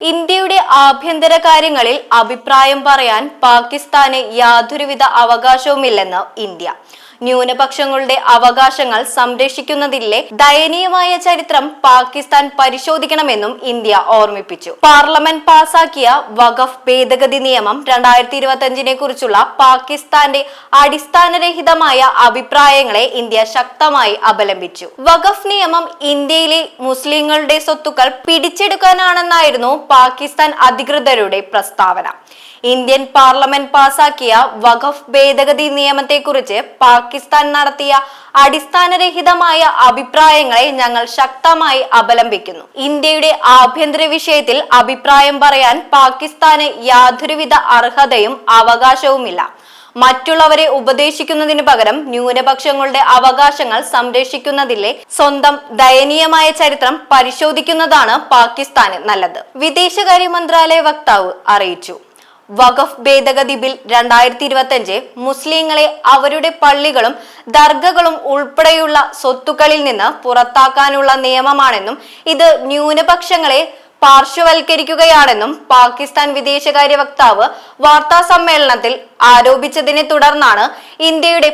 ഇന്ത്യയുടെ ആഭ്യന്തര കാര്യങ്ങളിൽ അഭിപ്രായം പറയാൻ പാകിസ്ഥാന് യാതൊരുവിധ അവകാശവുമില്ലെന്ന് ഇന്ത്യ. ന്യൂനപക്ഷങ്ങളുടെ അവകാശങ്ങൾ സംരക്ഷിക്കുന്നതിലെ ദയനീയമായ ചരിത്രം പാകിസ്ഥാൻ പരിശോധിക്കണമെന്നും ഇന്ത്യ ഓർമ്മിപ്പിച്ചു. പാർലമെന്റ് പാസാക്കിയ വഖഫ് ഭേദഗതി നിയമം 2025 കുറിച്ചുള്ള പാകിസ്ഥാന്റെ അടിസ്ഥാനരഹിതമായ അഭിപ്രായങ്ങളെ ഇന്ത്യ ശക്തമായി അപലപിച്ചു. വഖഫ് നിയമം ഇന്ത്യയിലെ മുസ്ലിങ്ങളുടെ സ്വത്തുക്കൾ പിടിച്ചെടുക്കാനാണെന്നായിരുന്നു പാകിസ്ഥാൻ അധികൃതരുടെ പ്രസ്താവന. ഇന്ത്യൻ പാർലമെന്റ് പാസാക്കിയ വഖഫ് ഭേദഗതി നിയമത്തെക്കുറിച്ച് പാകിസ്ഥാൻ നടത്തിയ അടിസ്ഥാനരഹിതമായ അഭിപ്രായങ്ങളെ ഞങ്ങൾ ശക്തമായി അപലപിക്കുന്നു. ഇന്ത്യയുടെ ആഭ്യന്തര വിഷയത്തിൽ അഭിപ്രായം പറയാൻ പാകിസ്ഥാന് യാതൊരുവിധ അർഹതയും അവകാശവുമില്ല. മറ്റുള്ളവരെ ഉപദേശിക്കുന്നതിന് പകരം ന്യൂനപക്ഷങ്ങളുടെ അവകാശങ്ങൾ സംരക്ഷിക്കുന്നതിലെ സ്വന്തം ദയനീയമായ ചരിത്രം പരിശോധിക്കുന്നതാണ് പാകിസ്ഥാന് നല്ലത്, വിദേശകാര്യ മന്ത്രാലയ വക്താവ് അറിയിച്ചു. വഖഫ് ഭേദഗതി ബിൽ 2025 മുസ്ലിങ്ങളെ അവരുടെ പള്ളികളും ദർഗകളും ഉൾപ്പെടെയുള്ള സ്വത്തുക്കളിൽ നിന്ന് പുറത്താക്കാനുള്ള നിയമമാണെന്നും ഇത് ന്യൂനപക്ഷങ്ങളെ പാർശ്വവൽക്കരിക്കുകയാണെന്നും പാകിസ്ഥാൻ വിദേശകാര്യ വക്താവ് വാർത്താ സമ്മേളനത്തിൽ ആരോപിച്ചതിനെ തുടർന്നാണ് ഇന്ത്യയുടെ